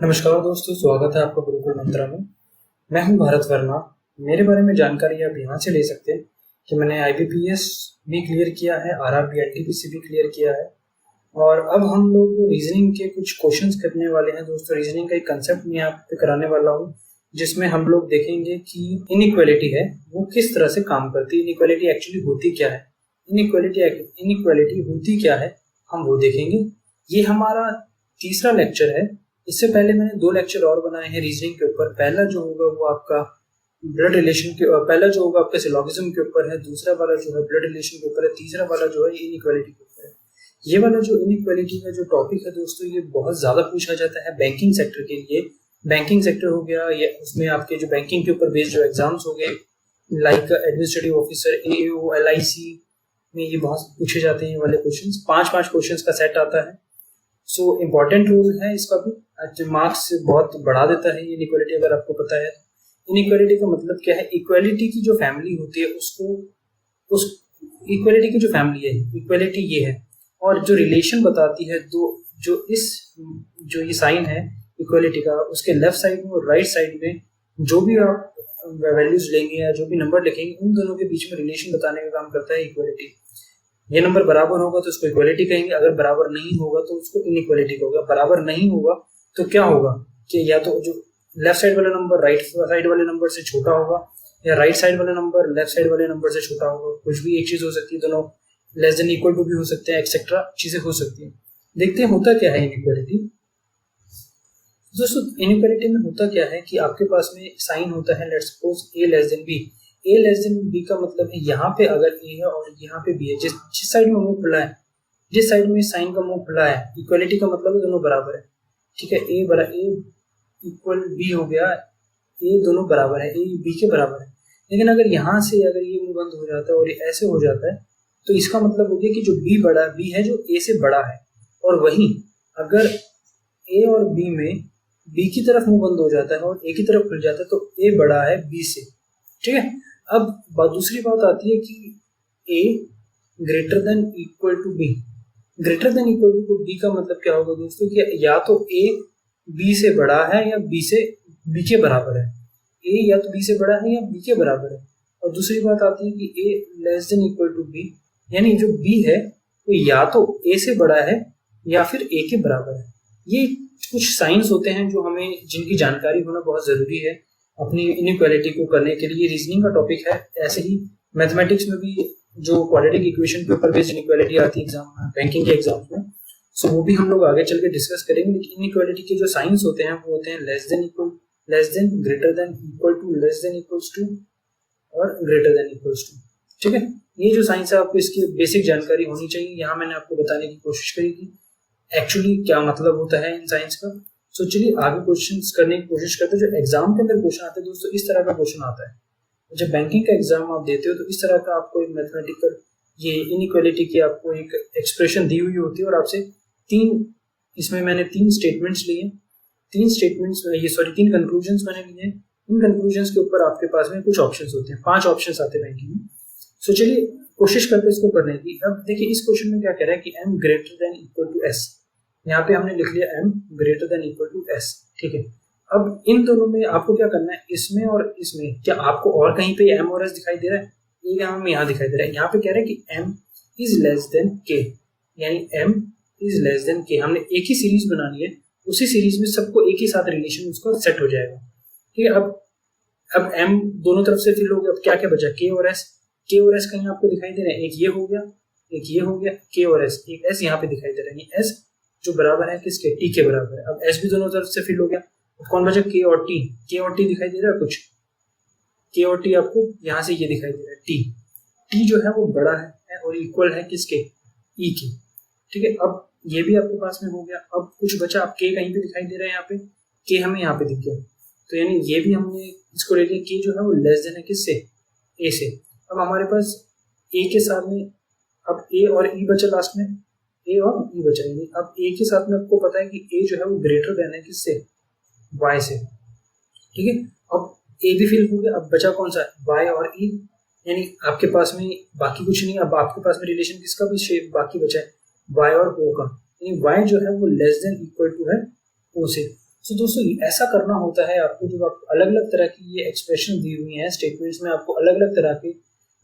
नमस्कार दोस्तों, स्वागत है आपका गुरुकुल मंत्रा में। मैं हूं भारत वर्मा। मेरे बारे में जानकारी आप यहाँ से ले सकते हैं कि मैंने IBPS भी क्लियर किया है, RRB NTPC भी क्लियर किया है। और अब हम लोग रीजनिंग के कुछ क्वेश्चंस करने वाले हैं दोस्तों। रीजनिंग का एक कंसेप्ट मैं यहाँ पे कराने वाला हूँ, जिसमें हम लोग देखेंगे कि इनइक्वालिटी है वो किस तरह से काम करती है, इनइक्वालिटी एक्चुअली होती क्या है, इनइक्वालिटी होती क्या है, हम वो देखेंगे। ये हमारा तीसरा लेक्चर है। इससे पहले मैंने 2 लेक्चर और बनाए हैं रीजनिंग के ऊपर। पहला जो होगा वो आपका ब्लड रिलेशन के पहला जो होगा आपका सिलोगिज्म के ऊपर है, दूसरा वाला जो है ब्लड रिलेशन के ऊपर है, तीसरा वाला जो है इनइक्वालिटी के ऊपर है। ये वाला जो इनइक्वालिटी का जो टॉपिक है दोस्तों, ये बहुत ज्यादा पूछा जाता है बैंकिंग सेक्टर के लिए। बैंकिंग सेक्टर हो गया या उसमें आपके जो बैंकिंग के ऊपर बेस्ड जो एग्जाम्स हो गए, like administrative officer, AAO, LIC में ये बहुत पूछे जाते हैं। ये वाले क्वेश्चंस 5-5 क्वेश्चंस का सेट आता है। सो इम्पोर्टेंट रोल है इसका भी, मार्क्स बहुत बढ़ा देता है ये इनइक्वालिटी, अगर आपको पता है। इनइक्वालिटी का मतलब क्या है? इक्वालिटी की जो फैमिली होती है उसको, उस इक्वालिटी की जो फैमिली है, इक्वालिटी ये है। और जो रिलेशन बताती है, जो ये साइन है इक्वालिटी का, उसके लेफ्ट साइड में और राइट साइड में जो भी आप वैल्यूज लेंगे या जो भी नंबर लिखेंगे, उन दोनों के बीच में रिलेशन बताने का काम करता है इक्वालिटी। ये नंबर बराबर होगा तो उसको इक्वालिटी कहेंगे, अगर बराबर नहीं होगा तो उसको इनइक्वालिटी कहेंगे। बराबर नहीं होगा तो क्या होगा कि या तो जो लेफ्ट साइड वाला नंबर राइट साइड वाले नंबर से छोटा होगा, या राइट साइड वाला नंबर लेफ्ट साइड वाले नंबर से छोटा होगा। कुछ भी एक चीज हो सकती है, दोनों लेस देन इक्वल टू भी हो सकते हैं, एक्सेट्रा चीजें हो सकती हैं। देखते हैं होता क्या है इनइक्वालिटी। दोस्तों इनइक्वालिटी में होता क्या है कि आपके पास में साइन होता है, let's suppose A less than B। A less than B का मतलब है यहाँ पे अगर A है और यहाँ पे B है, जिस साइड में मुंह खुला है, जिस साइड में साइन का मुंह खुला है, इक्वालिटी का मतलब है दोनों बराबर है। ठीक है, A इक्वल B हो गया, A दोनों बराबर है, A B के बराबर है। लेकिन अगर यहाँ से अगर ये मुंह बंद हो जाता है और ये ऐसे हो जाता है, तो इसका मतलब हो गया कि जो B है जो A से बड़ा है। और वहीं अगर A और B में B की तरफ मुंह बंद हो जाता है और A की तरफ खुल जाता है, तो A बड़ा है B से। ठीक है, अब दूसरी बात आती है कि A greater than equal to B। Greater than equal to B का मतलब क्या होगा दोस्तों कि या तो A B से बड़ा है या B के बराबर है। A या तो B से बड़ा है या B के बराबर है। और दूसरी बात आती है कि A less than equal to B, यानी जो B है वो या तो A से बड़ा है या फिर A के बराबर है। ये कुछ साइंस होते हैं जो हमें, जिनकी जानकारी होना बहुत जरूरी है अपनी इनइक्वालिटी को करने के लिए। रीजनिंग का टॉपिक है। ऐसे ही मैथमेटिक्स में भी जो क्वाड्रेटिक इक्वेशन के ऊपर बेस्ड इनइक्वालिटी आती है एग्जाम में, बैंकिंग के एग्जाम में, सो वो भी हम लोग आगे चल के डिस्कस करेंगे। लेकिन इनइक्वालिटी के जो साइंस होते हैं वो होते हैं less than equal, less than, greater than, equal to, less than equals to और ग्रेटर देन इक्वल्स टू। ठीक है, ये जो साइंस है आपको इसकी बेसिक जानकारी होनी चाहिए। यहाँ मैंने आपको बताने की कोशिश करी कि एक्चुअली क्या मतलब होता है इन साइंस का। सो चलिए आगे क्वेश्चंस करने की कोशिश करते हैं। जो एग्जाम के अंदर क्वेश्चन आते हैं दोस्तों, इस तरह का क्वेश्चन आता है। जब बैंकिंग का एग्जाम आप देते हो तो इस तरह का आपको एक मैथमेटिकल ये इनइक्वालिटी की आपको एक एक्सप्रेशन दी हुई होती है, और आपसे इसमें मैंने 3 स्टेटमेंट्स लिए, 3 कंक्लूजन्स मैंने लिए। इन कंक्लूजन्स के ऊपर आपके पास में कुछ ऑप्शंस होते हैं, 5 ऑप्शंस आते हैं बैंकिंग में। सो चलिए कोशिश करते हैं इसको करने की। अब देखिए इस क्वेश्चन में क्या कह रहा है कि m greater than equal to s। यहाँ पे हमने लिख लिया m greater than equal to s। ठीक है, अब इन दोनों में आपको क्या करना है, इसमें और इसमें, क्या आपको और कहीं पे m और s दिखाई दे रहा है? ये हमें यहाँ दिखाई दे रहा है। यहाँ पे कह रहा है कि m is less then k, यानी m is less then k। हमने एक ही सीरीज बनानी है, उसी सीरीज में सबको एक ही साथ रिलेशन उसका सेट हो जाएगा। ठीक है, अब m दोनों तरफ से फिल हो गया। अब क्या क्या बचा, k और s। k और s कहीं आपको दिखाई दे रहा है, एक ये हो गया, एक ये हो गया, k और s, एक s यहाँ पे दिखाई दे रहा है। ये s जो बराबर है किसके, t के बराबर है। अब s भी दोनों तरफ से फिल हो गया। अब कौन बचा, k और t। k और t दिखाई दे रहा है कुछ, k और t आपको यहाँ से ये दिखाई दे रहा है। t जो है वो बड़ा है और इक्वल है किसके, e के। ठीक है, अब ये भी आपके पास में हो गया। अब कुछ बचा, अब k कहीं पे दिखाई दे रहा है, यहाँ पे k हमें यहाँ पे दिख गया, तो यानी ये भी हमने इसको ले लिया। k जो है वो लेस देन है किससे, a से। अब हमारे पास a के साथ में अब a और e बचा, लास्ट में a और e बचा। अब a के साथ में आपको पता है कि a जो है वो ग्रेटर देन है किससे, y से। ठीक है, अब a भी फिल हो गया। अब बचा कौन सा, y और e, यानी आपके पास में बाकी कुछ नहीं। अब आपके पास में रिलेशन किसका भी शेप बाकी बचा है, y और o का, यानी y जो है वो लेस देन इक्वल टू है o से। सो दोस्तों ऐसा करना होता है आपको, जब आप अलग अलग तरह की ये एक्सप्रेशन दी हुई हैं स्टेटमेंट्स में, आपको अलग अलग तरह के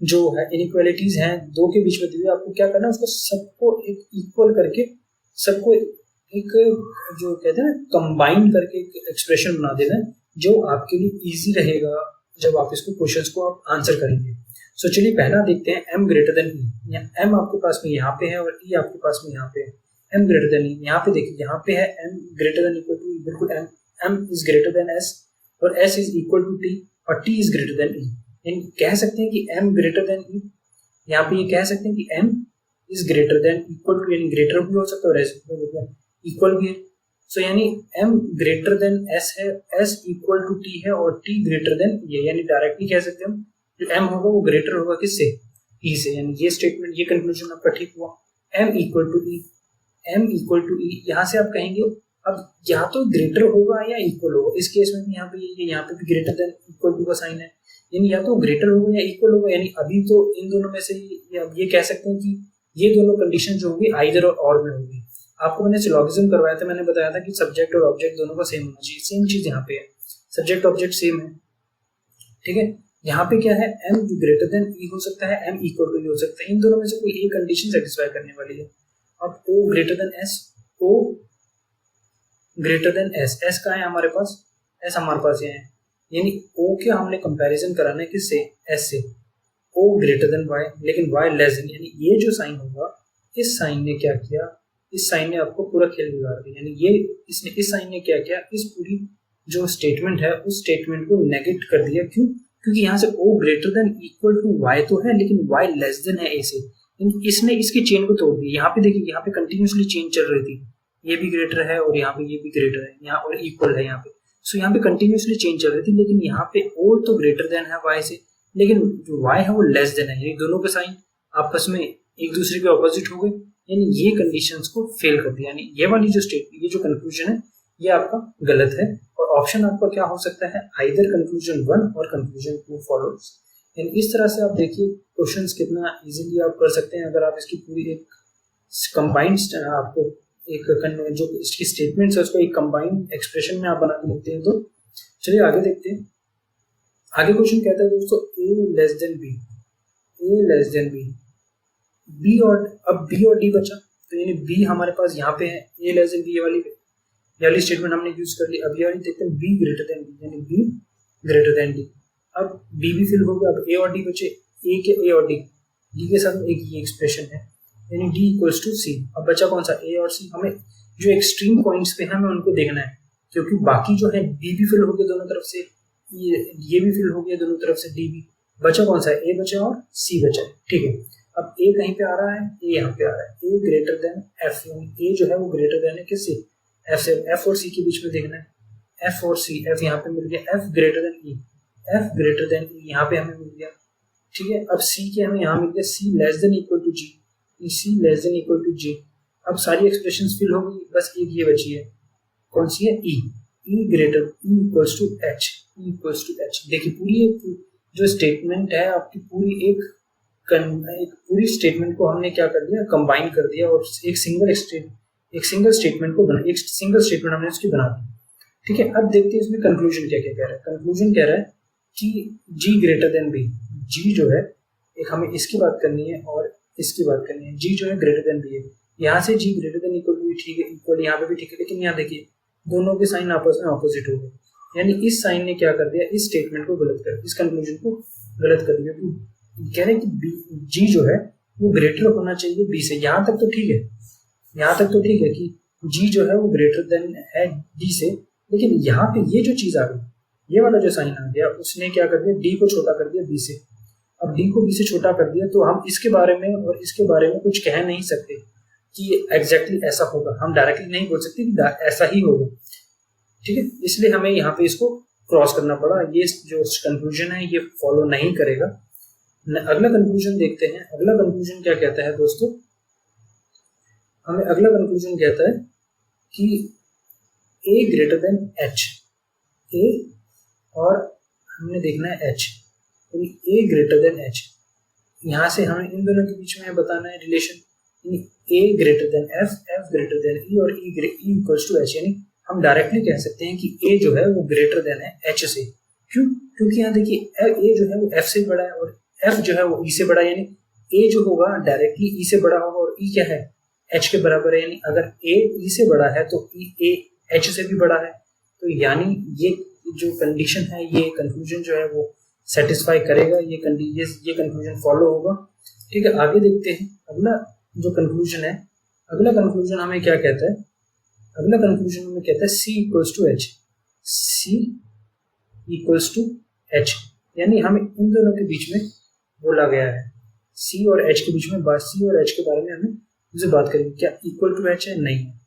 जो है इनइक्वालिटीज हैं दो के बीच में दी हुई, आपको क्या करना है, उसको सबको एक इक्वल करके, सबको एक जो कहते हैं ना कंबाइन करके एक एक्सप्रेशन बना देना है, जो आपके लिए इजी रहेगा जब आप इसको क्वेश्चंस को आप आंसर करेंगे। सो चलिए पहला देखते हैं, m ग्रेटर देन ई। या m आपके पास में यहाँ पे है और e आपके पास में यहाँ पे है। m ग्रेटर देन ई, यहाँ पे देखिए यहाँ पे है m greater than equal to e, बिल्कुल m is greater than s और s is equal to t और t is greater than e। यानी कह सकते हैं कि m ग्रेटर देन e, यहाँ पे ये कह सकते हैं कि m is greater than equal to, यानी ग्रेटर भी हो सकता है और s इक्वल भी है। सो यानी m ग्रेटर देन s है, s इक्वल टू t है और t ग्रेटर देन ये, यानी डायरेक्टली कह सकते हैं हम जो m होगा वो ग्रेटर होगा किससे, e से। यानी ये स्टेटमेंट, ये कंक्लूजन आपका ठीक हुआ। m equal to e, m equal to e, यहाँ से आप कहेंगे अब यहाँ तो ग्रेटर होगा या इक्वल होगा। इस केस में भी यहाँ पे ये यहाँ पे भी ग्रेटर देन इक्वल टू का साइन है, यानी या तो ग्रेटर होगा या इक्वल होगा। यानी अभी तो इन दोनों में से ये कह सकते हैं कि ये दोनों कंडीशन जो होगी आइदर और में होगी। आपको मैंने सिलोगिज्म करवाया था, मैंने बताया था कि सब्जेक्ट और ऑब्जेक्ट दोनों का सेम होना चाहिए। सेम चीज यहाँ पे है, सब्जेक्ट ऑब्जेक्ट सेम है, ठीक है। यहाँ पे क्या है, m ग्रेटर देन e हो सकता है, m इक्वल टू e हो सकता है। इन दोनों में से कोई एक कंडीशन सेटिस्फाई करने वाली है। अब o greater than s, o greater than s, s कहाँ है हमारे पास, s हमारे पास ये है, यानी o के हमने कंपैरिजन कराना है किससे, s से। o ग्रेटर देन y, लेकिन y लेस देन, यानी ये जो साइन होगा, इस साइन ने क्या किया, इस साइन ने आपको पूरा खेल बिगाड़ दिया। यानी ये इसने, इस साइन ने क्या किया, इस पूरी जो स्टेटमेंट है उस स्टेटमेंट को नेगेट कर दिया। क्यों, क्योंकि यहाँ से o greater than equal to y तो है, लेकिन y लेस देन है a से। इसने इसकी चेन को तोड़ दिया। यहाँ पे देखिए, यहाँ पे कंटिन्यूसली चेन चल रही थी, ये भी ग्रेटर है और यहाँ पे ये भी ग्रेटर है, यहाँ और इक्वल है यहाँ पे। सो यहाँ पे कंटिन्यूसली चेन चल रही थी, लेकिन यहाँ पे o तो ग्रेटर देन है y से, लेकिन जो y है वो लेस देन है, यानी दोनों के साइन आपस में एक दूसरे के ऑपोजिट हो गए, यानी ये कंडीशंस को फेल कर दिया। यानी ये वाली जो स्टेटमेंट, ये जो कंक्लूजन है ये आपका गलत है। और ऑप्शन आपका क्या हो सकता है, आइदर कंक्लूजन 1 और कंक्लूजन 2 फॉलोज। यानी इस तरह से आप देखिए क्वेश्चंस कितना इजीली आप कर सकते हैं अगर आप इसकी पूरी एक कंबाइंड, आपको एक जो इसकी स्टेटमेंट्स है उसको एक कंबाइंड एक्सप्रेशन में आप बना के लिखते हैं। तो चलिए आगे देखते हैं। आगे क्वेश्चन कहता है दोस्तों, a less than b, a less than b, b और अब b और d बचा, तो यानी b हमारे पास यहाँ पे है, a लेस देन b, ये वाली स्टेटमेंट हमने यूज कर ली। अब ये वाली देखते हैं, b ग्रेटर देन d, यानी b ग्रेटर देन d। अब b भी फिल हो गया, अब a और d बचे, a और d के साथ एक ये एक्सप्रेशन है, यानी d इक्वल्स टू c। अब बचा कौन सा, a और c। हमें जो एक्सट्रीम पॉइंट्स पे है हमें उनको देखना है, क्योंकि बाकी जो है b भी फिल हो गया दोनों तरफ से, ये भी फिल हो गया दोनों तरफ से, d भी बचा कौन सा, a बचा और c बचा, ठीक है। अब a कहीं पे आ रहा है, a यहाँ पे आ रहा है, a ग्रेटर देन f, यानी a जो है वो ग्रेटर देन है किससे, f से। f और c के बीच में देखना है, f और c, f यहाँ पे मिल गया, f greater than e, f greater than e यहाँ पे हमें मिल गया, ठीक है। अब c के हमें यहाँ मिल गया, c less than equal to g, c less than equal to g। अब सारी एक्सप्रेशंस फिल हो गई, बस एक ये बची है, कौन सी है, e, e greater, e equals to h, e equals to h। देखिए पूरी एक जो स्टेटमेंट है आपकी, पूरी एक पूरी स्टेटमेंट को हमने क्या कर दिया, कंबाइन कर दिया और एक सिंगल स्टेटमेंट को बना, एक सिंगल स्टेटमेंट हमने उसकी बना दी, ठीक है। अब देखते हैं इसमें कंक्लूजन क्या क्या कह रहा है। कंक्लूजन कह रहा है कि g greater then b, g जो है एक हमें इसकी बात करनी है और इसकी बात करनी है, g जो है ग्रेटर देन b है। यहाँ से g greater than equal to, ठीक है, इक्वल यहाँ पे भी ठीक है, लेकिन यहाँ देखिए दोनों के साइन आपस में ऑपोजिट हो गए, यानी इस साइन ने क्या कर दिया, इस स्टेटमेंट को गलत कर, इस कंक्लूजन को गलत कर दिया। कह रहे हैं कि g जो है वो ग्रेटर होना चाहिए b से। यहाँ तक तो ठीक है, यहाँ तक तो ठीक है कि g जो है वो ग्रेटर देन है d से, लेकिन यहाँ पे ये जो चीज आ गई, ये वाला जो साइन आ गया, उसने क्या कर दिया, d को छोटा कर दिया b से। अब d को b से छोटा कर दिया तो हम इसके बारे में और इसके बारे में कुछ कह नहीं सकते कि एग्जैक्टली ऐसा होगा, हम डायरेक्टली नहीं बोल सकते कि ऐसा ही होगा, ठीक है। इसलिए हमें यहाँ पे इसको क्रॉस करना पड़ा, ये जो कंक्लूजन है ये फॉलो नहीं करेगा। अगला कंक्लूजन देखते हैं। अगला कंक्लूजन क्या कहता है दोस्तों, हमें अगला कंक्लूजन कहता है कि a greater then h, a और हमने देखना है h, यानी a ग्रेटर देन h। यहाँ से हमें इन दोनों के बीच में बताना है रिलेशन, यानी a greater then f, f greater than e और e इक्वल्स टू h, यानी हम डायरेक्टली कह सकते हैं कि ए जो है वो ग्रेटर देन है एच से। क्यों? क्योंकि यहाँ देखिए ए जो है वो एफ से बड़ा है और एफ जो है वो ई से बड़ा है, यानी ए जो होगा डायरेक्टली ई से बड़ा होगा और ई क्या है, एच के बराबर है। यानी अगर ए ई से बड़ा है तो ए एच से भी बड़ा है। तो यानी ये जो कंडीशन है, ये कंक्लूजन जो है वो सेटिस्फाई करेगा, ये कंक्लूजन फॉलो होगा। ठीक है, आगे देखते हैं अगला जो कंक्लूजन है। अगला कंक्लूजन हमें क्या कहता है? अगला कंक्लूजन हमें कहता है C equals to H. C equals to H, यानी हमें इन दोनों के बीच में बोला गया है, C और H के बीच में बात, C और H के बारे में हमें उनसे बात करेंगे क्या इक्वल टू एच है, नहीं है।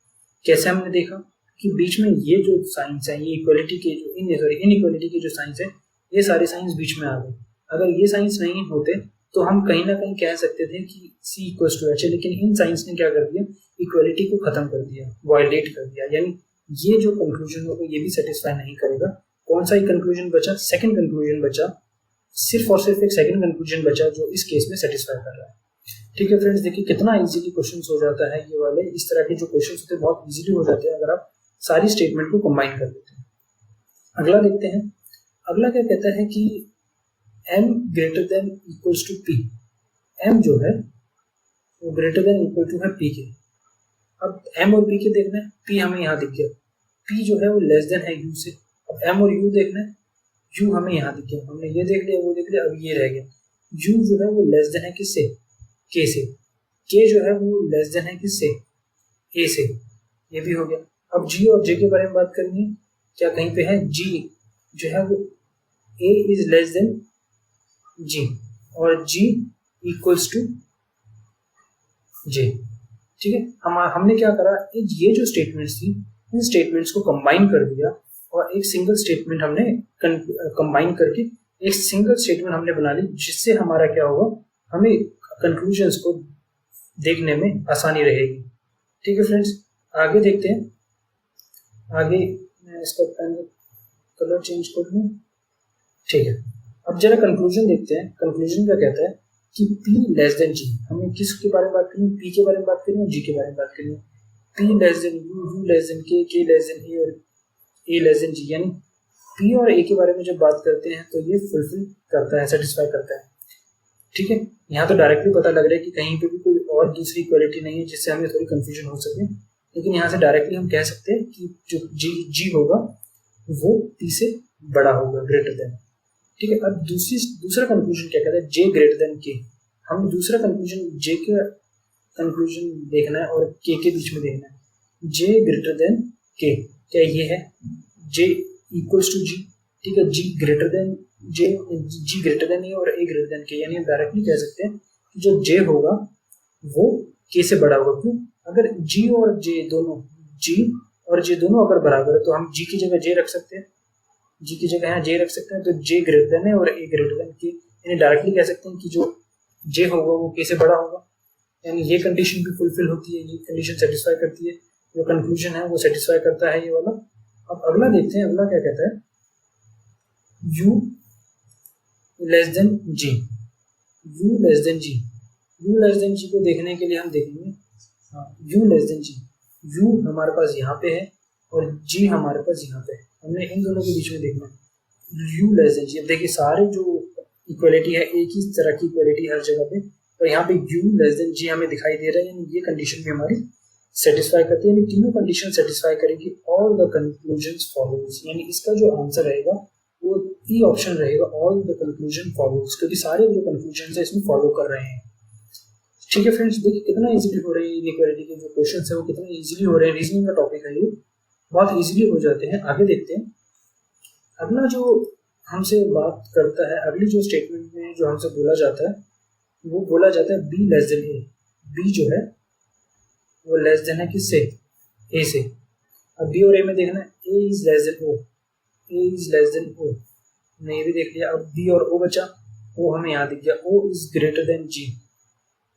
कैसे हमने देखा कि बीच में ये जो साइंस है, ये इक्वलिटी के जो इनइक्वलिटी के जो साइंस है, ये सारे साइंस बीच में आ गए। अगर ये साइंस नहीं होते तो हम कहीं ना कहीं कह सकते थे कि C इक्वल्स टू एच है, लेकिन इन साइंस ने क्या कर दिया, इक्वलिटी को खत्म कर दिया, वायलेट कर दिया। यानी ये जो कंक्लूजन होगा ये भी सेटिस्फाई नहीं करेगा। कौन सा ही कंक्लूजन बचा? सेकंड कंक्लूजन बचा, सिर्फ और सिर्फ एक सेकंड कंक्लूजन बचा जो इस केस में सेटिस्फाई कर रहा है। ठीक है फ्रेंड्स, देखिए कितना इजीली क्वेश्चंस हो जाता है। ये वाले इस तरह के जो क्वेश्चंस होते हैं बहुत इजीली हो जाते हैं अगर आप सारी स्टेटमेंट को कंबाइन कर लेते हैं। अगला देखते हैं। अगला क्या कहता है कि m greater than equals to p। m जो है वो ग्रेटर देन इक्वल टू है p के। अब m और p के देखना है, p हमें यहाँ दिख गया, p जो है वो लेस देन है u से। अब m और u देखना है, u हमें यहाँ दिख गया, हमने ये देख लिया वो देख लिया, अब ये रह गया। u जो है वो लेस देन है किससे? k से। k जो है वो लेस देन है किससे? a से, ये भी हो गया। अब g और j के बारे में बात करनी है, क्या कहीं पे है g जो है वो a is less then g और g इक्वल्स टू j। ठीक है, हमने क्या करा, ये जो स्टेटमेंट्स थी इन स्टेटमेंट्स को कंबाइन कर दिया और एक सिंगल स्टेटमेंट हमने कंबाइन करके एक सिंगल स्टेटमेंट हमने बना ली, जिससे हमारा क्या होगा, हमें कंक्लूजन्स को देखने में आसानी रहेगी। ठीक है फ्रेंड्स, आगे देखते हैं। आगे मैं इसका कलर चेंज कर दूं। ठीक है, अब जरा कंक्लूजन देखते हैं। कंक्लूजन क्या कहता है कि P लेस देन G। हमें किसके बारे में बात करनी है? P के बारे में बात करनी है और G के बारे में बात करनी है। P less than U, U less then K, K less then A और A लेस देन G। यानी P और A के बारे में जब बात करते हैं तो ये फुलफिल करता है, सेटिस्फाई करता है। ठीक है, यहाँ तो डायरेक्टली पता लग रहा है कि कहीं पे भी कोई और दूसरी इक्वालिटी नहीं है जिससे हमें थोड़ी कंफ्यूजन हो सके, लेकिन यहाँ से डायरेक्टली हम कह सकते हैं कि जो G होगा वो P से बड़ा होगा, ग्रेटर देन। ठीक है, अब दूसरा कंक्लूजन क्या कहता है? J greater than K। हम दूसरा कंक्लूजन J का कंक्लूजन देखना है और K के बीच में देखना है। J ग्रेटर देन K, क्या ये है? J equals to G। ठीक है, G ग्रेटर देन A और A ग्रेटर देन K। यानी हम डायरेक्टली कह सकते हैं कि जो J होगा वो K से बड़ा होगा। क्यों? अगर G और J दोनों अगर बराबर है तो हम G की जगह J रख सकते हैं, G की जगह यहाँ J रख सकते हैं, तो J ग्रेटर देन है और A ग्रेटर देन K। यानी डायरेक्टली कह सकते हैं कि जो J होगा वो K से बड़ा होगा। यानी ये कंडीशन भी फुलफिल होती है, ये कंडीशन सेटिस्फाई करती है, जो कंक्लूजन है वो सेटिस्फाई करता है ये वाला। अब अगला देखते हैं, अगला क्या कहता है? U less then G। U less then G, U less then G को देखने के लिए हम देखेंगे, हाँ U less then G। U हमारे पास यहाँ पे है और G हमारे पास यहाँ पे है, हमने इन दोनों के बीच में देखना है U लेस देन G। अब देखिए सारे जो इक्वलिटी है एक ही तरह की इक्वलिटी हर जगह पे, और यहाँ पे U लेस देन G हमें दिखाई दे रहा है, यानी ये कंडीशन भी हमारी सेटिस्फाई करती है। यानी तीनों कंडीशन सेटिस्फाई करेगी, ऑल द कंक्लूजन्स फॉलोज। यानी इसका जो आंसर रहेगा वो ई ऑप्शन रहेगा, ऑल द कंक्लूजन फॉलोज, क्योंकि सारे जो कंक्लूजन है इसमें फॉलो कर रहे हैं। ठीक है फ्रेंड्स, देखिए कितना इजीली हो रही है इनइक्वालिटी के जो क्वेश्चन है वो कितना इजीली हो रहे हैं। रीजनिंग का टॉपिक है ये, बहुत इजीली हो जाते हैं। आगे देखते हैं। अगला जो हमसे बात करता है, अगली जो स्टेटमेंट में जो हमसे बोला जाता है वो बोला जाता है B less than A. B जो है वो लेस देन है किससे? ए से। अब बी और ए में देखना है, A is less than O, A is less than O, हमने ये भी देख लिया। अब बी और ओ बचा, ओ हमें यहाँ दिख गया, O is greater than G,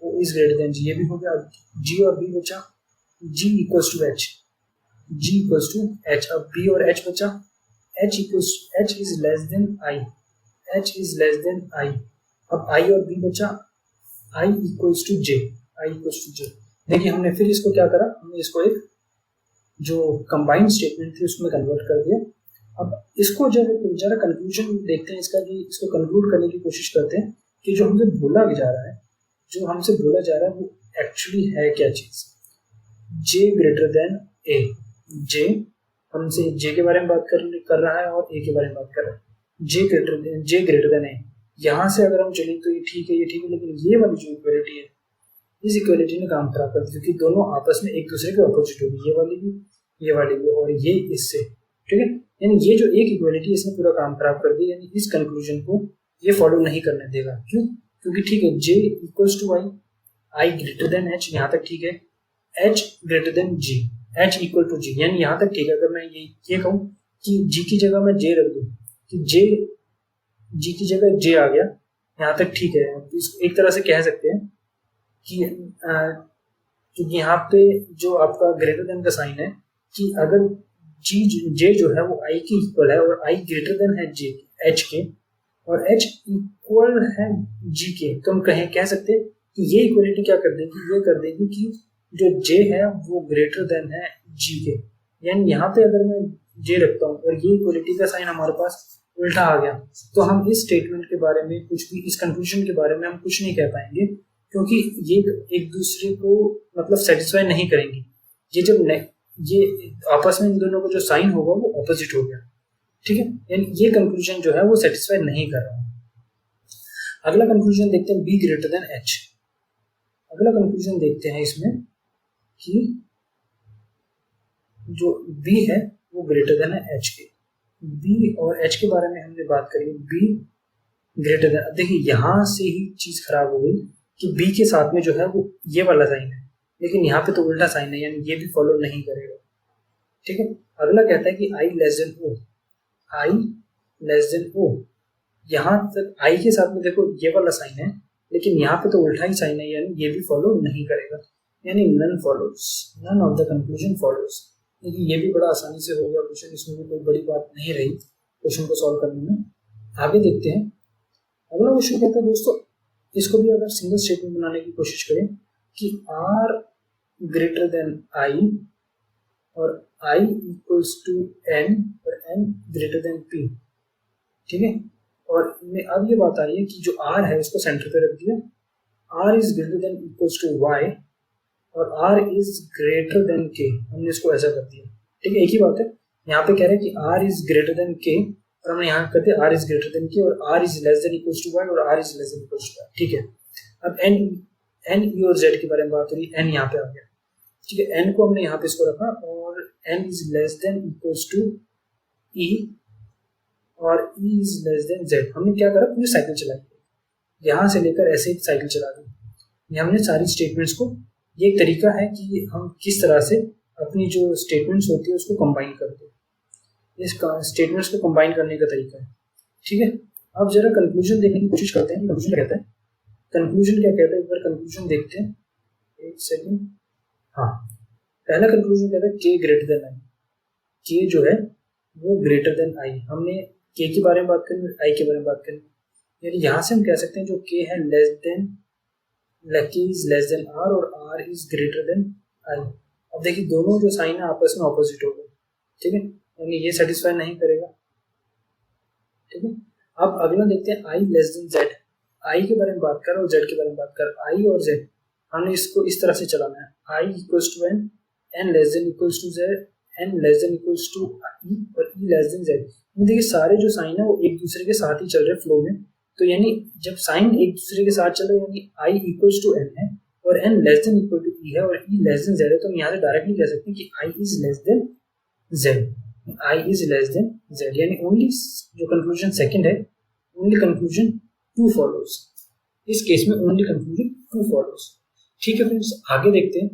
O is greater than G, ये भी हो गया। अब जी और बी बचा, G equals to H, G equals to H. अब बी और एच बचा, H is less than I, H is less than I. अब आई और बी बचा, I equals to J, I equals to J. देखिए हमने फिर इसको क्या करा, हमने इसको एक जो कंबाइंड स्टेटमेंट थी उसमें कन्वर्ट कर दिया। अब इसको जरा कंक्लूजन देखते हैं इसका, कि इसको कंक्लूड करने की कोशिश करते हैं कि जो हमसे बोला जा रहा है, वो एक्चुअली है क्या चीज़। जे ग्रेटर देन ए, जे हमसे जे के बारे में बात कर रहा है और ए के बारे में बात कर रहा है। जे ग्रेटर देन ए, यहाँ से अगर हम चलें तो ये ठीक है, लेकिन ये वाली जो इक्वालिटी है, इस इक्वालिटी ने काम खराब कर दिया, क्योंकि दोनों आपस में एक दूसरे के अपोजिट होगी, ये वाली भी और ये इससे, ठीक है। यानी ये जो एक इक्वालिटी है इसने पूरा काम खराब कर दिया, यानी इस कंक्लूजन को ये फॉलो नहीं करने देगा। क्यों? क्योंकि ठीक है, J equals to I greater than H, यहाँ तक ठीक है। H greater than G, H equal to G, यानी यहाँ तक ठीक है। अगर मैं ये कहूँ कि जी की जगह मैं जे रख दूँ, कि जी की जगह जे आ गया, यहाँ तक ठीक है। इसको एक तरह से कह सकते हैं कि क्योंकि यहाँ पे जो आपका ग्रेटर देन का साइन है, कि अगर जे जो है वो आई के इक्वल है और आई ग्रेटर देन है जे एच के, और एच इक्वल है जी के, तो हम कह सकते हैं कि ये इक्वलिटी क्या कर देगी, कि जो जे है वो ग्रेटर देन है जी के। यानी यहाँ पे अगर मैं जे रखता हूँ और ये इक्वलिटी का साइन हमारे पास उल्टा आ गया, तो हम इस स्टेटमेंट के बारे में कुछ भी, इस कंक्लूजन के बारे में हम कुछ नहीं कह पाएंगे, क्योंकि ये एक दूसरे को मतलब सेटिस्फाई नहीं करेंगे। ये आपस में इन दोनों को जो साइन होगा वो ऑपोजिट हो गया, ठीक है। यानी ये कंक्लूजन जो है वो सेटिस्फाई नहीं कर रहा। अगला कंक्लूजन देखते हैं, बी ग्रेटर देन एच। अगला कंक्लूजन देखते हैं इसमें कि जो बी है वो ग्रेटर देन है एच के। बी और एच के बारे में हमने बात करी, बी ग्रेटर देन। अब देखिए यहाँ से ही चीज खराब हो गई कि बी के साथ में जो है वो ये वाला साइन है, लेकिन यहाँ पे तो उल्टा साइन है, यानी ये भी फॉलो नहीं करेगा, ठीक है। अगला कहता है कि आई लेस देन ओ, आई लेस देन ओ। यहाँ तक आई के साथ में देखो ये वाला साइन है, लेकिन यहाँ पे तो उल्टा ही साइन है, यानी ये भी फॉलो नहीं करेगा, यानी none follows, none of the conclusion follows. लेकिन ये भी बड़ा आसानी से हो गया क्वेश्चन, इसमें भी कोई बड़ी बात नहीं रही क्वेश्चन को सॉल्व करने में। आगे देखते हैं, अगला क्वेश्चन कहता है दोस्तों, इसको भी अगर सिंगल स्टेटमेंट बनाने की कोशिश करें कि आर ग्रेटर देन आई और आई इक्वल्स टू एन और एन ग्रेटर देन पी, ठीक है। और अब ये बात आ रही है कि जो आर है इसको सेंटर पे रख दिया, R is greater than equals to Y और R is greater than K, हमने इसको ऐसा कर दिया, ठीक है। एक ही बात है, यहाँ पे कह रहे हैं कि are is greater than K, और हमने यहाँ कर दिया R is greater than K और R is less than equals to Y और R is less than equals to Y, ठीक है। अब एन ई और जेड के बारे में बात हो रही है, एन यहाँ पे आ गया, ठीक है। एन को हमने यहाँ पे इसको रखा और N is less than equals to E और E is less than Z. हमने क्या करा, पूरी साइकिल चलाई, यहाँ से लेकर ऐसे एक साइकिल चला दी। हमने सारी स्टेटमेंट्स को, ये एक तरीका है कि हम किस तरह से अपनी जो स्टेटमेंट्स होती है उसको कंबाइन करते हैं, इस स्टेटमेंट्स को कंबाइन करने का तरीका है, ठीक है। अब जरा कंक्लूजन देखने की कोशिश करते हैं, कंक्लूजन क्या कहता है, एक बार कंक्लूजन देखते हैं, एक सेकंड। हाँ, पहला कंक्लूजन कहता है के ग्रेटर देन आई, के जो है वो ग्रेटर देन आई। हमने के के बारे में बात करनी, आई के बारे में बात करनी, यानी यहाँ से हम कह सकते हैं जो के है less than, K is less than R और R is greater than I. अब देखिए दोनों जो साइन है आपस में ऑपोजिट हो गए, ठीक है, यानी ये सेटिस्फाई नहीं करेगा, ठीक है। अब अगला देखते हैं आई लेस देन जेड। आई के बारे में बात कर और जेड के बारे में बात कर, आई और जेड हमने इसको इस तरह से चलाना है, I equals to N, N less than equals to Z, N less than equals to E और ई लेस देन जेड। देखिए सारे जो साइन है वो एक दूसरे के साथ ही चल रहे फ्लो में, तो यानी जब साइन एक दूसरे के साथ चल रहे यानी आई इक्वल्स टू एन है और N less than equal to E है और ई लेस देन जेड है, तो हम यहाँ से डायरेक्टली कह सकते हैं कि I is less than Z, I is less than Z, यानी ओनली जो कंक्लूजन सेकंड है, ओनली कंक्लूजन टू फॉलोज, इस केस में ओनली कंक्लूजन टू फॉलोज, ठीक है फ्रेंड्स। आगे देखते हैं,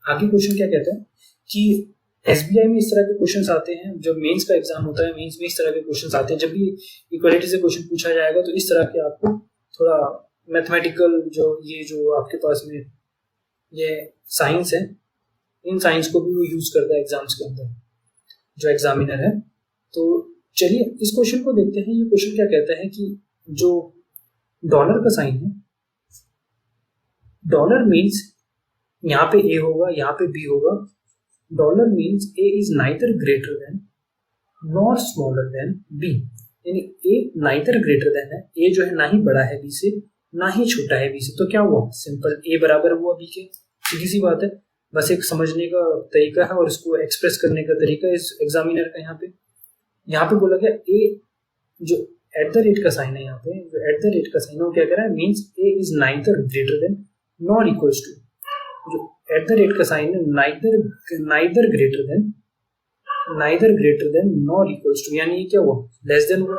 आगे क्वेश्चन क्या कहता है कि एसबीआई में इस तरह के क्वेश्चंस आते हैं, जब मेंस का एग्जाम होता है, मेंस में इस तरह के क्वेश्चंस आते हैं, जब भी इक्वालिटी से क्वेश्चन पूछा जाएगा तो इस तरह के आपको थोड़ा मैथमेटिकल जो आपके पास में ये साइंस है, इन साइंस को भी वो यूज करता है एग्जाम्स के अंदर जो एग्जामिनर है। तो चलिए इस क्वेश्चन को देखते हैं। ये क्वेश्चन क्या कहता है कि जो डॉलर का साइन है, डॉलर मीन्स यहाँ पे ए होगा, यहाँ पे बी होगा, dollar means A is neither greater than nor smaller than B, यानी ए नाइदर ग्रेटर देन है, ए जो है ना ही बड़ा है बी से ना ही छोटा है बी से, तो क्या हुआ, सिंपल ए बराबर हुआ बी के, सीधी सी बात है, बस एक समझने का तरीका है और इसको एक्सप्रेस करने का तरीका इस एग्जामिनर का। यहाँ पे बोला गया ए जो एट द रेट का साइन है, यहाँ पे जो एट द रेट का साइन है वो क्या कह रहा है, means A is neither greater than nor equals to, जो एट द रेट का साइन है neither greater than nor equals to, यानी ये क्या हुआ, लेस देन हुआ,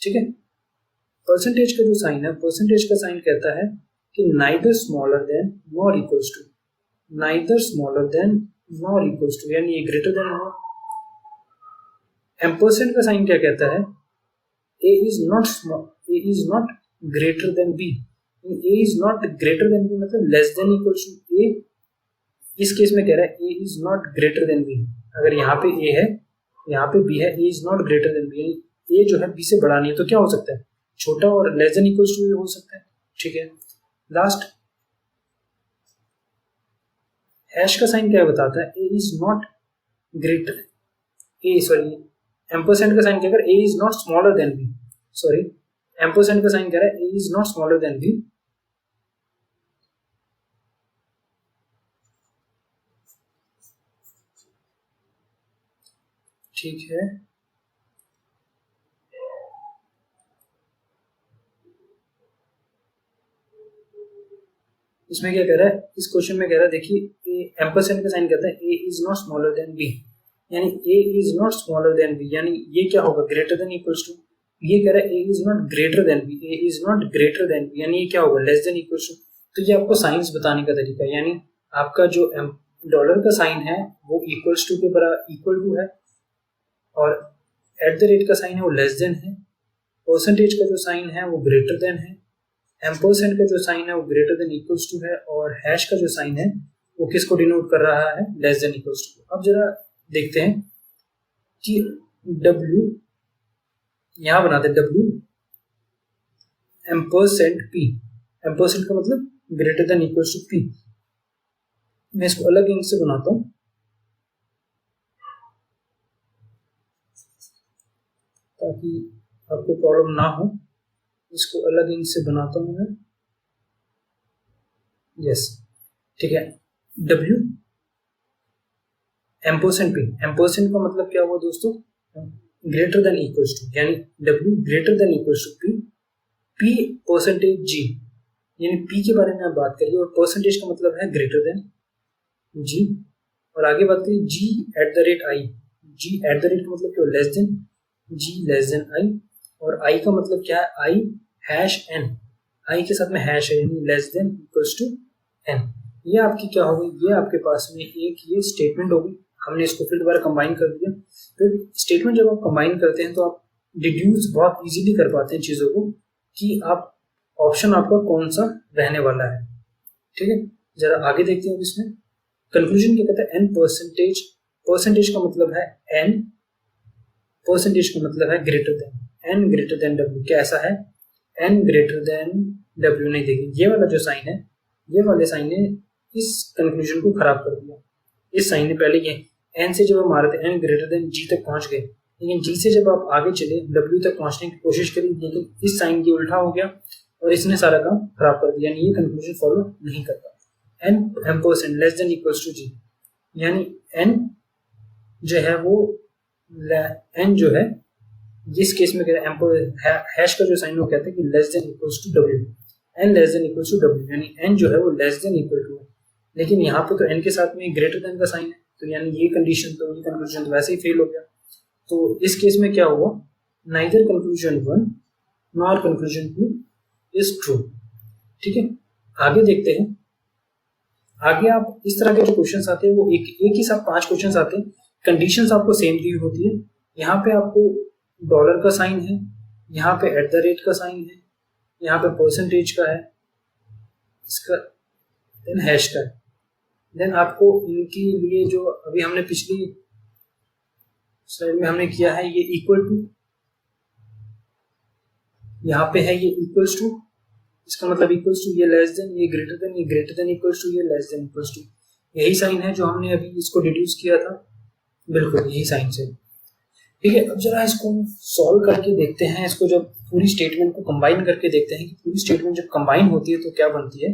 ठीक है। परसेंटेज का जो साइन है, परसेंटेज का साइन कहता है कि neither smaller than nor equals to, neither smaller than nor equals to, यानी ये ग्रेटर देन हुआ। एम्परसेंड का साइन क्या कहता है, A is not greater than B, A is not greater than B मतलब less than equals to A, इस case में कह रहा है A is not greater than B, अगर यहाँ पे ए है यहाँ पे बी है, A is not greater than B, यानी ए जो है बी से बड़ा नहीं है, तो क्या हो सकता है, छोटा और लेस देन इक्वल्स टू हो सकता है, ठीक है। लास्ट हैश का साइन क्या बताता है, A is not greater, ampersand का साइन क्या कर, A is not smaller than B, ampersand का साइन कह रहा है A is not smaller than B, ठीक है। इसमें क्या कह रहा है, इस क्वेश्चन में कह रहा है, देखिए एम्परसेंड का साइन कहता है A is not smaller than B, यानी A is not smaller than B, यानी ये क्या होगा, ग्रेटर देन इक्वल्स टू, ये कह रहा है A is not greater than B, A is not greater than B, यानी ये क्या होगा, लेस देन इक्वल्स टू। तो ये आपको साइंस बताने का तरीका है, यानी आपका जो डॉलर का साइन है वो इक्वल्स टू के बराबर इक्वल टू है, और एट द रेट का साइन है वो लेस देन है, परसेंटेज का जो साइन है वो ग्रेटर देन है, एम्परसेंड का जो साइन है वो ग्रेटर देन इक्वल्स टू है, और हैश का जो साइन है वो किसको डिनोट कर रहा है, लेस देन इक्वल्स टू। अब जरा देखते हैं कि W यहां बनाते हैं, W एम्परसेंड P, एम्परसेंड का मतलब greater than equals to P, मैं इसको अलग इंक से बनाता हूं ताकि आपको प्रॉब्लम ना हो, इसको अलग इंक से बनाता हूं मैं, यस, ठीक है। W एम्परसेंड P, एम्परसेंड का मतलब क्या हुआ दोस्तों, ग्रेटर देन इक्वल्स टू, यानी W greater than equals to P, P percentage G, यानी P के बारे में आप बात करिए, और परसेंटेज का मतलब है ग्रेटर देन G, और आगे बात करिए G eight the rate I, G eight the rate का मतलब क्या, less than G less than I, और I का मतलब क्या है, I हैश N, I के साथ में हैश है, यानी less than equals to N। ये आपकी क्या होगी, ये आपके पास में एक ये स्टेटमेंट होगी, हमने इसको फिर दोबारा कंबाइन कर दिया। फिर स्टेटमेंट जब आप कंबाइन करते हैं तो आप डिड्यूस बहुत इजीली कर पाते हैं चीज़ों को, कि आप ऑप्शन आपका कौन सा रहने वाला है, ठीक है। जरा आगे देखते हैं, इसमें कंक्लूजन क्या कहता है, N परसेंटेज, परसेंटेज का मतलब है N, परसेंटेज का मतलब है greater than, N greater than W, क्या ऐसा है, N ग्रेटर देन W, नहीं, देखिए ये वाला जो साइन है, ये वाले साइन ने इस कंक्लूजन को खराब कर दिया, इस साइन ने पहले ये N से जब हम मारे थे N ग्रेटर देन G तक पहुंच गए, लेकिन G से जब आप आगे चले W तक पहुंचने की कोशिश करी, लेकिन इस साइन की उल्टा हो गया और इसने सारा काम खराब कर दिया, यानी ये कंक्लूजन फॉलो नहीं करता। N ampersand less than equals to G, यानी N जो है वो N जो है इस केस में हैश का जो साइन वो कहते हैं कि less than equals to W, N less than equals to W, यानी N जो है वो लेस देन इक्वल टू है, लेकिन यहाँ पे तो N के साथ में ग्रेटर देन का साइन है, तो यानी ये कंडीशन, तो ये कंक्लूजन तो वैसे ही फेल हो गया। तो इस केस में क्या हुआ, neither conclusion 1 nor conclusion 2 is true, ठीक है। आगे देखते हैं, आगे आप इस तरह के जो क्वेश्चंस आते हैं वो एक ही साथ 5 क्वेश्चंस आते हैं, कंडीशंस आपको सेम दी होती है, यहाँ पे आपको डॉलर का साइन है, यहाँ पे एट द रेट का साइन है, यहाँ पे परसेंटेज का है, इसका देन हैश का है, देन आपको इनके लिए जो अभी हमने पिछली स्लाइड में हमने किया है, ये इक्वल टू, यहाँ पे है ये इक्वल्स टू, इसका मतलब इक्वल्स टू, ये लेस देन, ये ग्रेटर देन इक्वल्स टू, ये लेस देन इक्वल्स टू, यही साइन है जो हमने अभी इसको डिड्यूस किया था, बिल्कुल यही साइन से। ठीक है, अब जरा इसको सॉल्व करके देखते हैं, इसको जब पूरी स्टेटमेंट को कंबाइन करके देखते हैं कि पूरी स्टेटमेंट जब कंबाइन होती है तो क्या बनती है।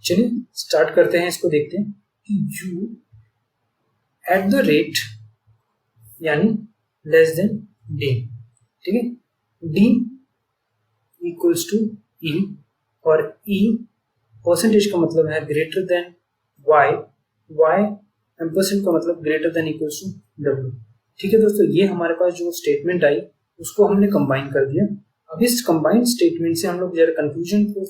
चलिए स्टार्ट करते हैं, इसको देखते हैं कि u एट द रेट यानी लेस देन d, ठीक है, d इक्वल्स टू e और e परसेंटेज का मतलब है greater than y, y ampersand का मतलब greater than equals to w। ठीक है दोस्तों, ये हमारे पास जो स्टेटमेंट आई उसको हमने कंबाइन कर दिया। अब इस कंबाइंड स्टेटमेंट से हम लोग जरा कंक्लूजन को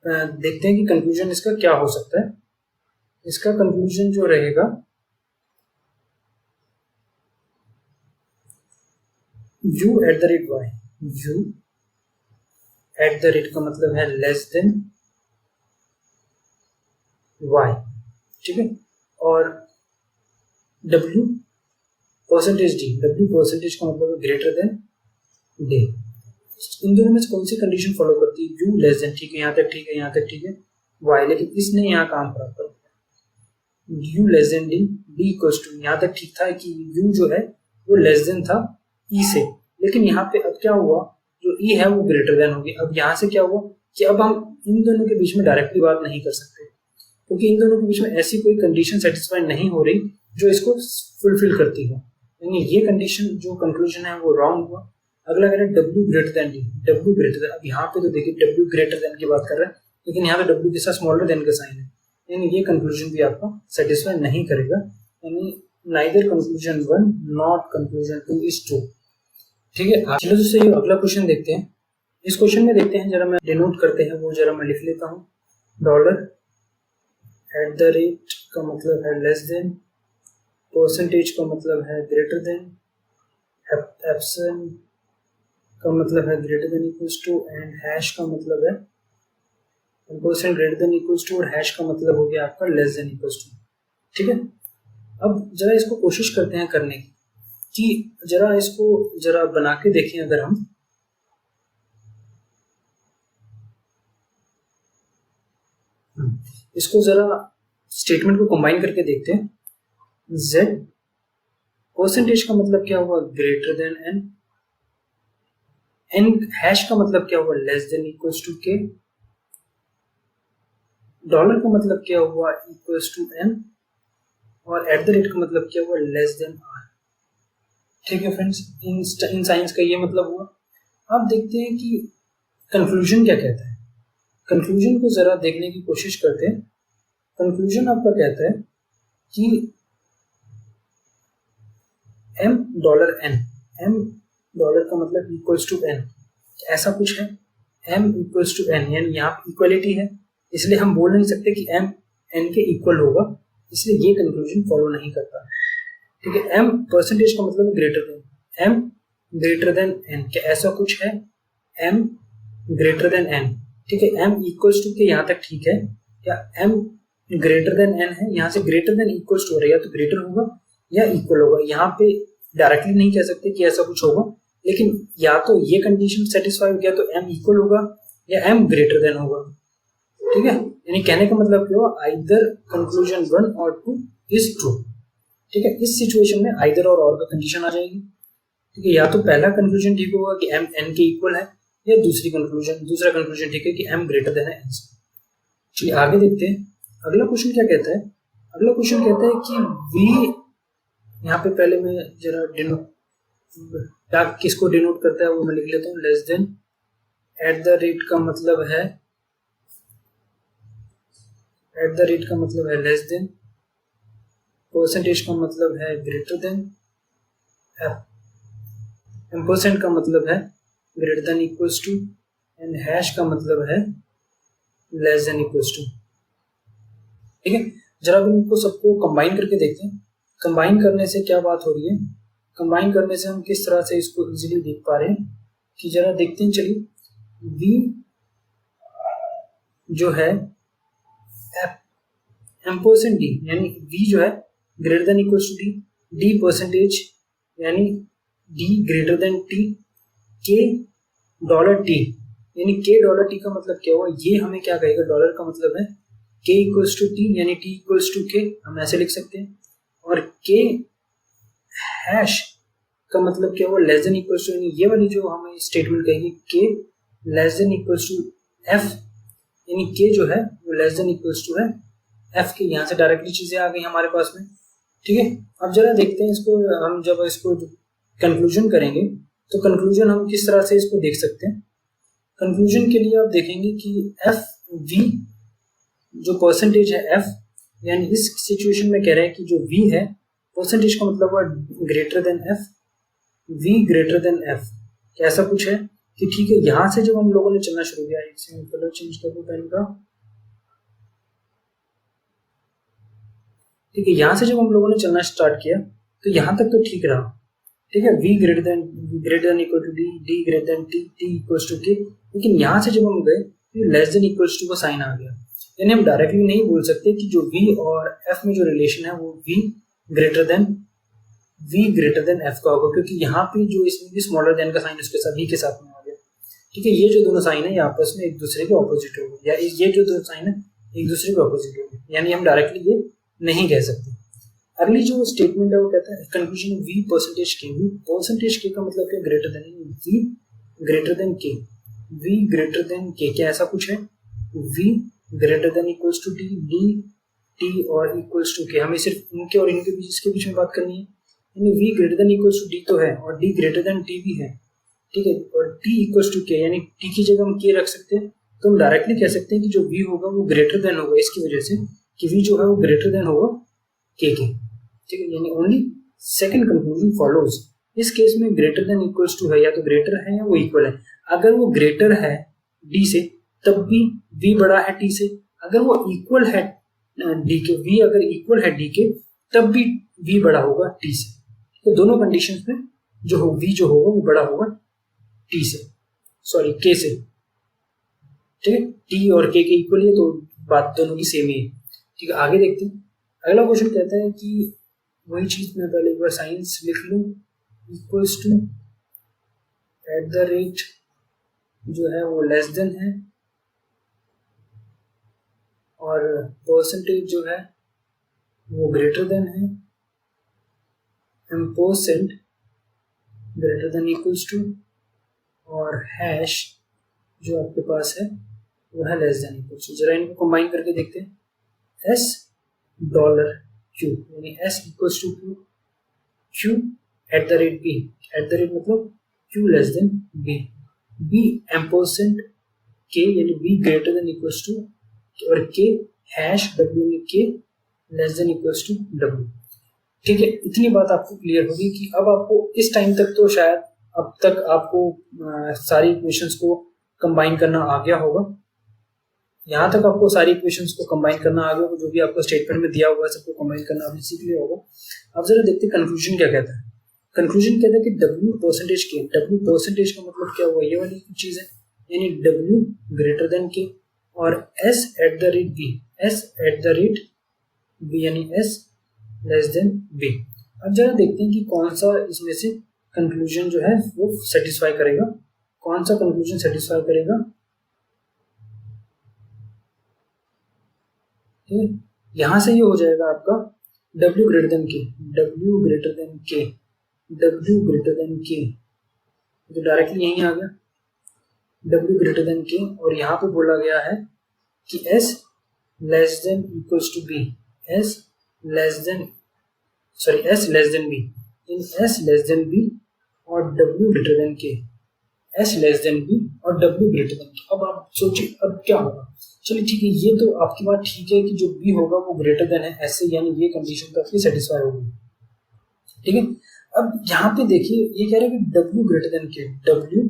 देखते हैं कि कंक्लूजन इसका क्या हो सकता है। इसका कंक्लूजन जो रहेगा u at the rate y, u at the rate का मतलब है लेस देन y, ठीक है, और w percentage d, w percentage का मतलब है ग्रेटर देन d। इन दोनों में से कौन सी कंडीशन फॉलो करती है, u लेस देन, ठीक है, यहाँ तक ठीक है, यहाँ तक ठीक है, y, लेकिन इसने यहाँ काम खराब कर दिया, u less than d, d equals to, यहाँ तक ठीक था कि u जो है वो लेस देन था e से, लेकिन यहाँ पे अब क्या हुआ, जो e है वो ग्रेटर देन हो गया। अब यहाँ से क्या हुआ कि अब हम इन दोनों के बीच में डायरेक्टली बात नहीं कर सकते, क्योंकि इन दोनों के बीच में ऐसी कोई कंडीशन सेटिस्फाई नहीं हो रही जो इसको फुलफिल करती हो, यानी ये कंडीशन जो कंक्लूजन है वो रॉन्ग हुआ। अगला कह रहे हैं w greater then d, w greater then, अब यहाँ पे तो देखिए w ग्रेटर देन की बात कर रहे हैं, लेकिन यहाँ पे w के साथ स्मॉलर देन का साइन है, यानी ये कंक्लूजन भी आपको सेटिस्फाई नहीं करेगा, यानी neither conclusion 1 not conclusion 2 is true. ठीक है, चलो दोस्तों ये अगला क्वेश्चन देखते हैं। इस क्वेश्चन में देखते हैं, जरा मैं डिनोट करते हैं वो जरा मैं लिख लेता हूँ। डॉलर एट द रेट का मतलब है लेस देन, परसेंटेज का मतलब है ग्रेटर देन, एप्सन का मतलब है greater than equals to, and hash का मतलब है percent greater than equals to, और हैश का मतलब हो गया आपका लेस देन इक्वल्स टू। ठीक है, अब जरा इसको कोशिश करते हैं करने की कि जरा इसको जरा बना के देखें। अगर हम इसको जरा स्टेटमेंट को कंबाइन करके देखते हैं। z परसेंटेज का मतलब क्या हुआ, greater than n, n hash का मतलब क्या हुआ, less than equals to k, dollar का मतलब क्या हुआ, इक्वल्स टू n, और एट द रेट का मतलब क्या हुआ, लेस देन r। ठीक है फ्रेंड्स, इन साइंस का ये मतलब हुआ। अब देखते हैं कि कंक्लूजन क्या कहता है। कंक्लूजन को जरा देखने की कोशिश करते हैं। कंक्लूजन आपका कहता है कि m dollar n, m dollar का मतलब इक्वल्स टू n, ऐसा कुछ है, m इक्वल्स टू n, यानी यहाँ पे इक्वलिटी है, इसलिए हम बोल नहीं सकते कि m n के इक्वल होगा, इसलिए ये कंक्लूजन फॉलो नहीं करता। ठीक है, m परसेंटेज का मतलब greater then, m greater than n, क्या ऐसा कुछ है, m ग्रेटर देन n। ठीक है, m इक्वल्स टू के यहाँ तक ठीक है, क्या m ग्रेटर देन n है, यहाँ से ग्रेटर देन इक्वल्स टू या तो ग्रेटर होगा या इक्वल होगा। यहाँ पे डायरेक्टली नहीं कह सकते कि ऐसा कुछ होगा, लेकिन या तो ये कंडीशन सेटिस्फाई हो गया तो m इक्वल होगा या m ग्रेटर देन होगा। ठीक है, यानी कहने का मतलब क्या हुआ, आइदर कंक्लूजन 1 और 2 इज ट्रू। ठीक है, इस सिचुएशन में आइदर और का कंडीशन आ जाएगी। ठीक है, या तो पहला कंक्लूजन ठीक होगा कि m n के इक्वल है, या दूसरा कंक्लूजन ठीक है कि m ग्रेटर देन है n से। चलिए आगे देखते हैं, अगला क्वेश्चन क्या कहता है। अगला क्वेश्चन कहता है कि v, यहाँ पे पहले मैं जरा क्या किसको डिनोट करता है वो मैं लिख लेता हूँ, less than, eight the rate का मतलब है, एट द रेट का मतलब है लेस देन, परसेंटेज का मतलब है ग्रेटर देन, एम्परसेंट का मतलब है greater than equals to, and hash का मतलब है लेस देन इक्वल्स टू। ठीक है, जरा अब इनको सबको कंबाइन करके देखते हैं। कंबाइन करने से क्या बात हो रही है, कंबाइन करने से हम किस तरह से इसको इजीली देख पा रहे हैं कि जरा देखते हैं। चलिए, v जो है एम्परसेंट d, यानी v जो है greater than equals to d, d percentage यानी d greater than t, k dollar t, यानी k डॉलर t का मतलब क्या हुआ, ये हमें क्या कहेगा, डॉलर का मतलब है k इक्वल्स टू टी यानी t इक्वल्स टू k हम ऐसे लिख सकते हैं, और k हैश का मतलब क्या हुआ, लेस देन इक्वल्स टू, यानी ये वाली जो हमें स्टेटमेंट कहेगी k less than equals to f, यानी k जो है वो लेस देन इक्वल्स टू है f के। यहाँ से डायरेक्टली चीजें आ गई हमारे पास में। ठीक है, अब जरा देखते हैं इसको, हम जब इसको कंक्लूजन करेंगे तो कंक्लूजन हम किस तरह से इसको देख सकते हैं। कंक्लूजन के लिए आप देखेंगे कि एफ वी जो परसेंटेज है एफ, यानी इस सिचुएशन में कह रहे हैं कि जो वी है परसेंटेज का मतलब हुआ greater then F, V greater than F, ऐसा कुछ है कि ठीक है। यहां से जब हम लोगों ने चलना शुरू किया, कलर चेंज कर दो पेन का, ठीक है, यहां से जब हम लोगों ने चलना स्टार्ट किया तो यहां तक तो ठीक रहा। ठीक है, v greater than equal to D, D greater than T, T equals to K, लेकिन यहाँ से जब हम गए तो लेस देन इक्वल्स टू का साइन आ गया। यानी हम डायरेक्टली नहीं बोल सकते कि जो v और f में जो रिलेशन है वो v ग्रेटर देन f का होगा, क्योंकि यहाँ पे जो इसमें भी स्मॉलर देन का साइन उसके साथ v के साथ में आ गया। ठीक है, ये जो दोनों साइन है ये आपस में एक दूसरे के ऑपोजिट हो गए, या ये जो दो साइन है एक दूसरे के ऑपोजिट हो गए, यानी हम डायरेक्टली ये नहीं कह सकते। अगली जो स्टेटमेंट है वो कहता है conclusion v percentage K, v percentage K का मतलब क्या, greater than, v greater than k, v greater than k, क्या ऐसा कुछ है, v greater than equals to t, d t और इक्वल्स टू k, हमें सिर्फ इनके और इनके बीच, इसके बीच में बात करनी है। यानी v greater than equals to d तो है और d ग्रेटर देन t भी है। ठीक है, और t इक्वल्स टू k, यानी t की जगह हम k रख सकते हैं, तो हम डायरेक्टली कह सकते हैं कि जो v होगा वो ग्रेटर देन होगा, इसकी वजह से कि v जो है वो ग्रेटर देन होगा k के। ठीक है, यानी ओनली सेकंड कंक्लूजन फॉलोज। इस केस में ग्रेटर देन इक्वल्स टू है, या तो ग्रेटर है या वो इक्वल है। अगर वो ग्रेटर है d से तब भी v बड़ा है t से, अगर वो इक्वल है d के, v अगर इक्वल है d के तब भी v बड़ा होगा t से। तो दोनों कंडीशंस में जो हो v जो होगा वो बड़ा होगा t से, सॉरी k से। ठीक है, t और k के इक्वल है तो बात दोनों की सेम ही है। ठीक है, आगे देखते हैं। अगला क्वेश्चन कहता है कि वही चीज मैं पहले एक बार साइंस लिख लूं, equals to at the rate जो है वो लेस देन है, और परसेंटेज जो है वो ग्रेटर देन है, ampersand greater than equals to, और हैश जो आपके पास है वो है लेस देन इक्वल्स टू। जरा इनको कंबाइन करके देखते हैं, एस डॉलर क्यू, यानी S equals to Q, Q at the rate B, at the rate मतलब Q less than B, B ampersand K यानी B greater than equals to, और K hash W में K less than equals to W. ठीक है, इतनी बात आपको clear होगी कि अब आपको इस टाइम तक तो शायद अब तक आपको सारी इक्वेशंस को कंबाइन करना आ गया होगा। यहाँ तक आपको सारी इक्वेशंस को कंबाइन करना आ गया होगा, जो भी आपको स्टेटमेंट में दिया हुआ है सबको कंबाइन करना अभी सीख लिया होगा। अब जरा देखते हैं कंक्लूजन क्या कहता है। कंक्लूजन कहता है कि W परसेंटेज के, W परसेंटेज का मतलब क्या हुआ, ये वाली चीज है, यानी W ग्रेटर देन के, और S eight the rate B, S eight the rate B यानी S लेस देन B। अब जरा देखते हैं कि कौन सा इसमें से कंक्लूजन जो है वो सेटिस्फाई करेगा, कौन सा कंक्लूजन सेटिस्फाई करेगा। यहां से ये हो जाएगा आपका W ग्रेटर देन के, W ग्रेटर देन के, W ग्रेटर देन के, तो डायरेक्टली यहीं आ गया W ग्रेटर देन के, और यहाँ पे बोला गया है कि S less than equals to B, S less than S less than B, इन S लेस देन B और W greater than K, S less than B और W ग्रेटर देन के। अब आप सोचिए अब क्या होगा। चलिए ठीक है, ये तो आपकी बात ठीक है कि जो B होगा वो ग्रेटर देन है S से, यानी ये कंडीशन तो आपकी सेटिस्फाई होगी। ठीक है, अब यहाँ पे देखिए ये कह रहे हैं कि W ग्रेटर देन के, W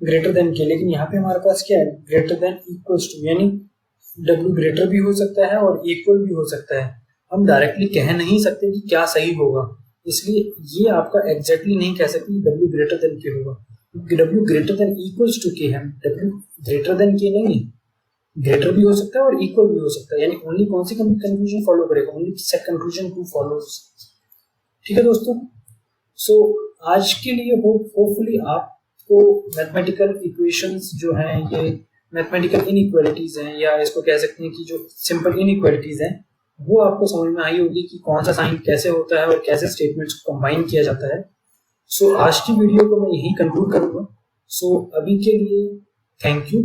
ग्रेटर देन के, लेकिन यहाँ पे हमारे पास क्या है, ग्रेटर देन इक्वल्स टू, यानी W ग्रेटर भी हो सकता है और इक्वल भी हो सकता है। हम डायरेक्टली कह नहीं सकते कि क्या सही होगा, इसलिए ये आपका एग्जैक्टली नहीं कह सकते W ग्रेटर देन के होगा, क्योंकि W greater than equals to K है, W ग्रेटर देन के नहीं है, ग्रेटर भी हो सकता है और इक्वल भी हो सकता है। यानी ओनली कौन सी कंक्लूजन फॉलो करेगा, only set conclusion two follows. ठीक है दोस्तों, सो आज के लिए होपफुली आपको मैथमेटिकल इक्वेशंस जो हैं ये मैथमेटिकल इनइक्वालिटीज हैं, या इसको कह सकते हैं कि जो सिंपल इनइक्वालिटीज हैं, वो आपको समझ में आई होगी कि कौन सा साइन कैसे होता है और कैसे स्टेटमेंट्स को कंबाइन किया जाता है। सो आज की वीडियो को मैं यही कंक्लूड करूँगा। सो अभी के लिए थैंक यू।